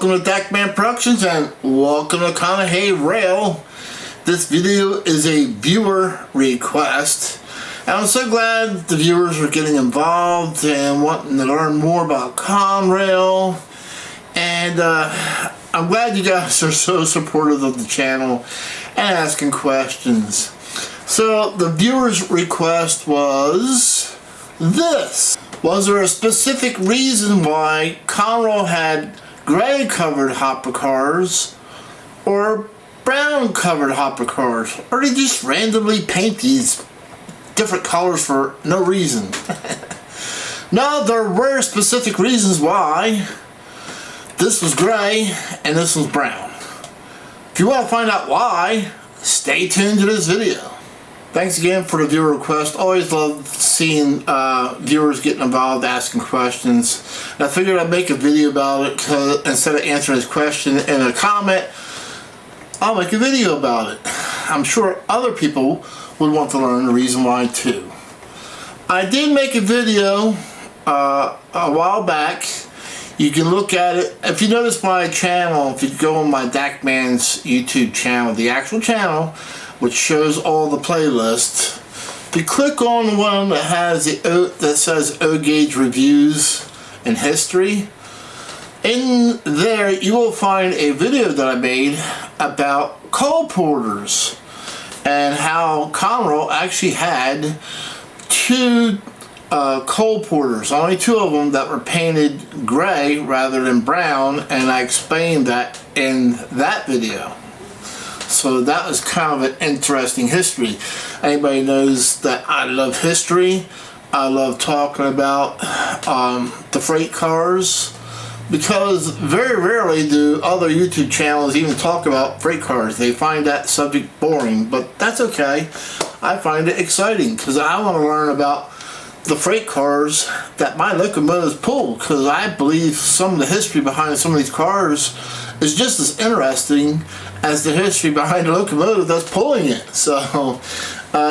Welcome to Deckman Productions and welcome to Conrail. This video is a viewer request. And I'm so glad the viewers are getting involved and wanting to learn more about Conrail. And I'm glad you guys are so supportive of the channel and asking questions. So the viewer's request was this. Was there a specific reason why Conrail had gray covered hopper cars or brown covered hopper cars? Or did they just randomly paint these different colors for no reason? No, there were specific reasons why this was gray and this was brown. If you want to find out why, stay tuned to this video. Thanks again for the viewer request. Always love seeing viewers getting involved, asking questions. And I figured I'd make a video about it because instead of answering his question in a comment, I'll make a video about it. I'm sure other people would want to learn the reason why too. I did make a video a while back. You can look at it. If you notice my channel, if you go on my Deckman's YouTube channel, the actual channel, which shows all the playlists, if you click on the one that has that says O-Gauge Reviews and History, in there you will find a video that I made about coal porters and how Conrail actually had two coal porters, only two of them, that were painted gray rather than brown, and I explained that in that video. So that was kind of an interesting history. Anybody knows that I love history. I love talking about the freight cars, because very rarely do other YouTube channels even talk about freight cars. They find that subject boring, but that's okay. I find it exciting because I want to learn about the freight cars that my locomotives pull, because I believe some of the history behind some of these cars is just as interesting as the history behind the locomotive that's pulling it. So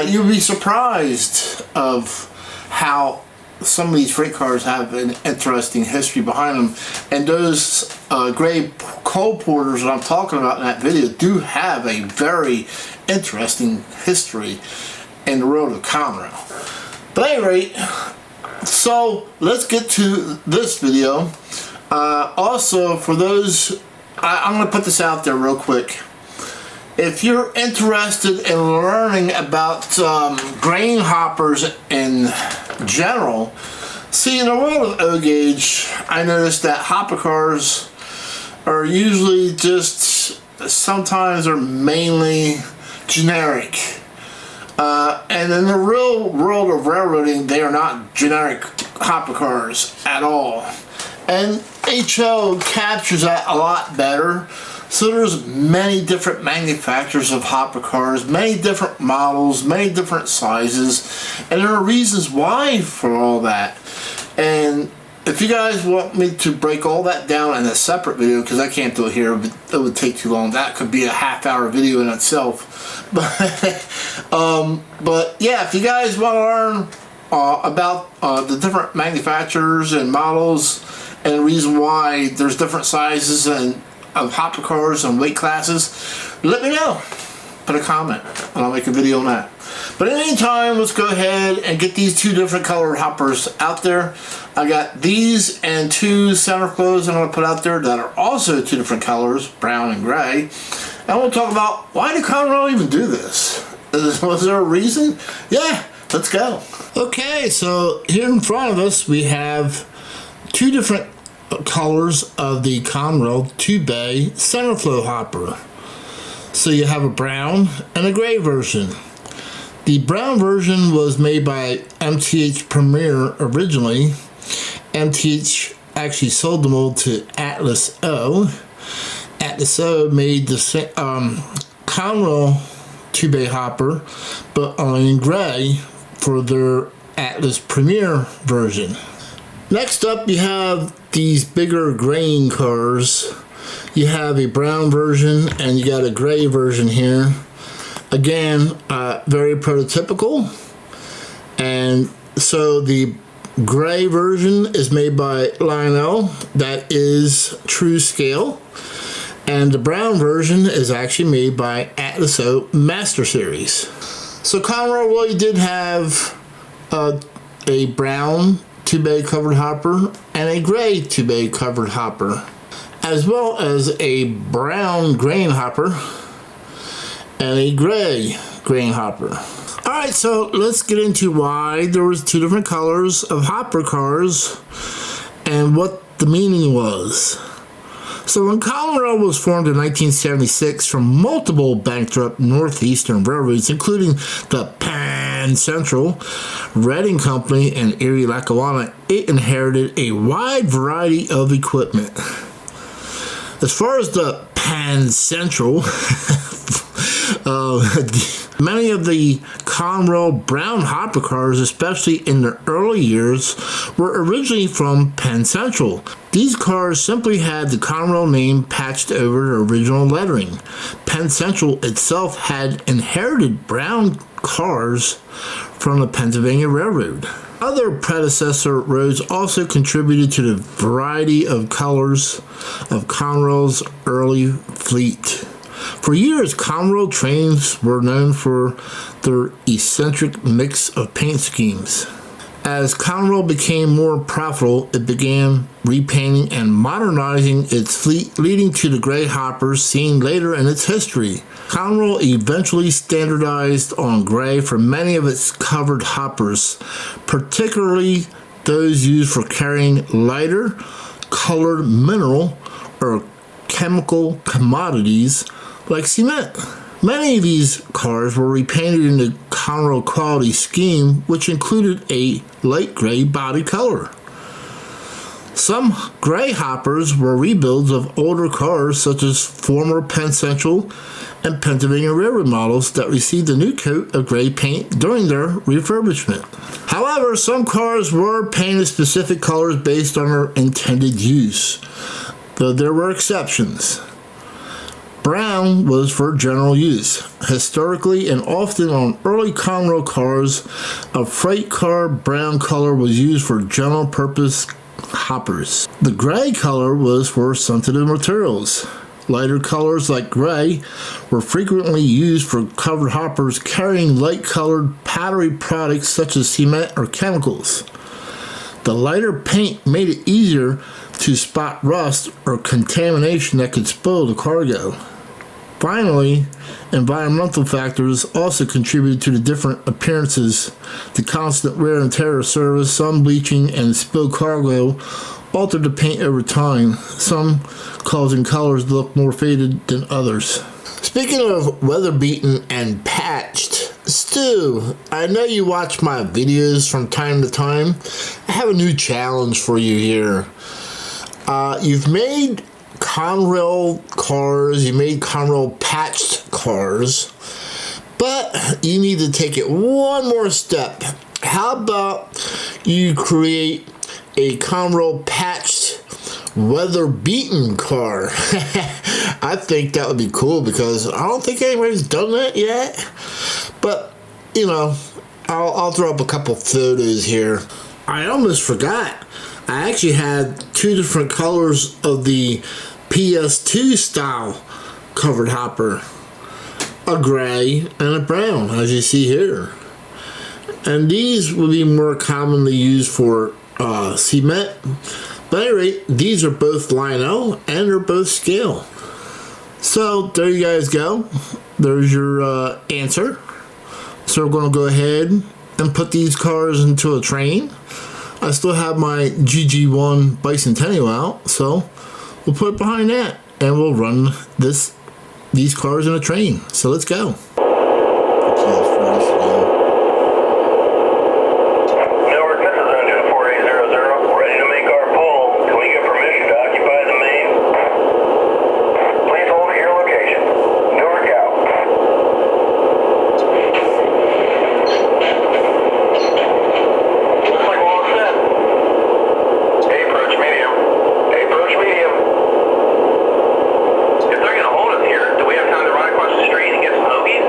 you'll be surprised of how some of these freight cars have an interesting history behind them. And those gray coal porters that I'm talking about in that video do have a very interesting history in the world of Conrail. But at any rate, so let's get to this video. Also, for those, I'm going to put this out there real quick. If you're interested in learning about grain hoppers in general, see, in the world of O-Gauge, I noticed that hopper cars are usually just, sometimes are mainly generic. And in the real world of railroading, they are not generic hopper cars at all. And HO captures that a lot better. So there's many different manufacturers of hopper cars, many different models, many different sizes, and there are reasons why for all that. And if you guys want me to break all that down in a separate video, because I can't do it here, but it would take too long. That could be a half-hour video in itself. But yeah, if you guys want to learn about the different manufacturers and models and the reason why there's different sizes and of hopper cars and weight classes, let me know. Put a comment and I'll make a video on that. But in the meantime, let's go ahead and get these two different colored hoppers out there. I got these and two center flows I'm going to put out there that are also two different colors, brown and gray. And we'll talk about, why did Conrail even do this? Was there a reason? Yeah, let's go. Okay, so here in front of us we have two different colors of the Conrail 2-bay center flow hopper. So you have a brown and a gray version. The brown version was made by MTH Premier originally. MTH actually sold the mold to Atlas O. Atlas O made the Conrail 2-bay hopper, but only in gray for their Atlas Premier version. Next up, you have these bigger grain cars. You have a brown version and you got a gray version here. Again, very prototypical. And so the gray version is made by Lionel. That is true scale. And the brown version is actually made by Atlas O Master Series. So Conrail really did have a brown 2-bay covered hopper and a gray 2-bay covered hopper, as well as a brown grain hopper and a gray grain hopper. Alright, so let's get into why there was two different colors of hopper cars and what the meaning was. So when Conrail was formed in 1976 from multiple bankrupt northeastern railroads, including the Penn Central, Reading Company, and Erie Lackawanna, it inherited a wide variety of equipment. As far as the Penn Central, many of the Conrail brown hopper cars, especially in the early years, were originally from Penn Central. These cars simply had the Conrail name patched over the original lettering. Penn Central itself had inherited brown cars from the Pennsylvania Railroad. Other predecessor roads also contributed to the variety of colors of Conrail's early fleet. For years, Conrail trains were known for their eccentric mix of paint schemes. As Conrail became more profitable, it began repainting and modernizing its fleet, leading to the gray hoppers seen later in its history. Conrail eventually standardized on gray for many of its covered hoppers, particularly those used for carrying lighter colored mineral or chemical commodities like cement. Many of these cars were repainted in the Conrail quality scheme, which included a light gray body color. Some gray hoppers were rebuilds of older cars, such as former Penn Central and Pennsylvania Railroad models that received a new coat of gray paint during their refurbishment. However, some cars were painted specific colors based on their intended use, though there were exceptions. Brown was for general use. Historically and often on early Conrail cars, a freight car brown color was used for general purpose hoppers. The gray color was for sensitive materials. Lighter colors like gray were frequently used for covered hoppers carrying light colored powdery products such as cement or chemicals. The lighter paint made it easier to spot rust or contamination that could spoil the cargo. Finally, environmental factors also contributed to the different appearances. The constant wear and tear of service, sun bleaching, and spilled cargo altered the paint over time, some causing colors to look more faded than others. Speaking of weather-beaten and patched, Stu, I know you watch my videos from time to time. I have a new challenge for you here. You've made Conrail cars, you made Conrail patched cars, but you need to take it one more step. How about you create a Conrail patched weather-beaten car? I think that would be cool because I don't think anybody's done that yet. But, you know, I'll throw up a couple photos here. I almost forgot. I actually had two different colors of the PS2 style covered hopper. A gray and a brown, as you see here. And these would be more commonly used for cement. But at any rate, these are both Lionel and they're both scale. So there you guys go. There's your answer. So we're going to go ahead and put these cars into a train. I still have my GG1 Bicentennial out, so we'll put it behind that and we'll run these cars in a train. So let's go. If they're going to hold us here, do we have time to run across the street and get some hoagies?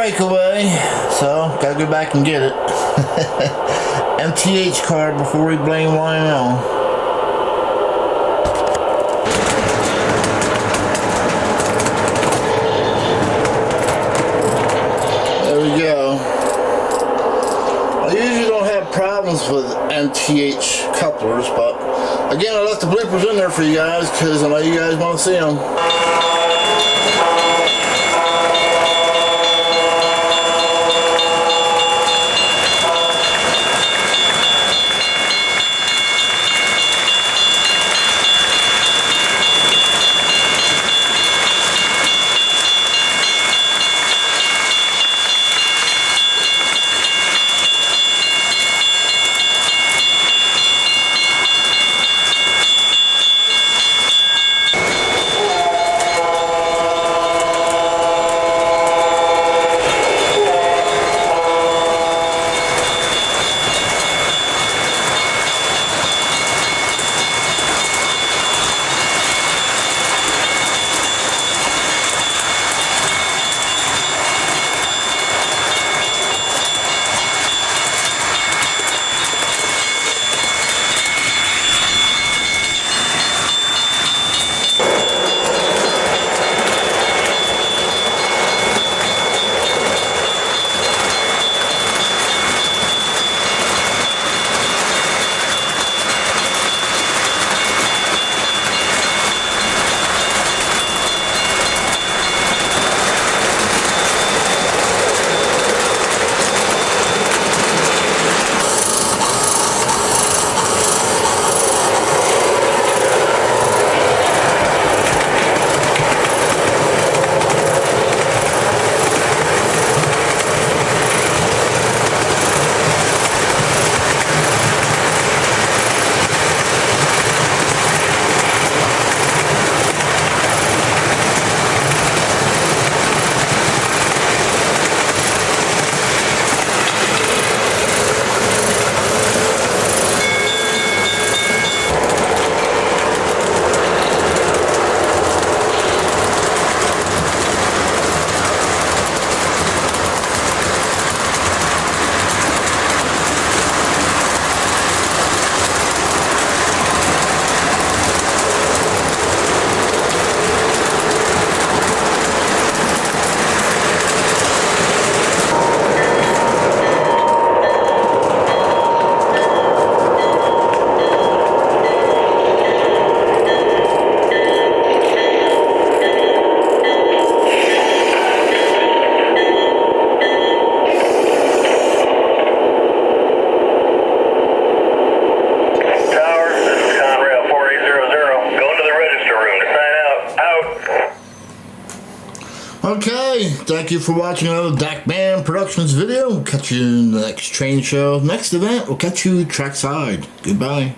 breakaway, so gotta go back and get it. MTH card before we blame YML. I usually don't have problems with MTH couplers, but again, I left the bloopers in there for you guys because I know you guys want to see them. Okay, thank you for watching another DACman Productions video. We'll catch you in the next train show. Next event, we'll catch you trackside. Goodbye.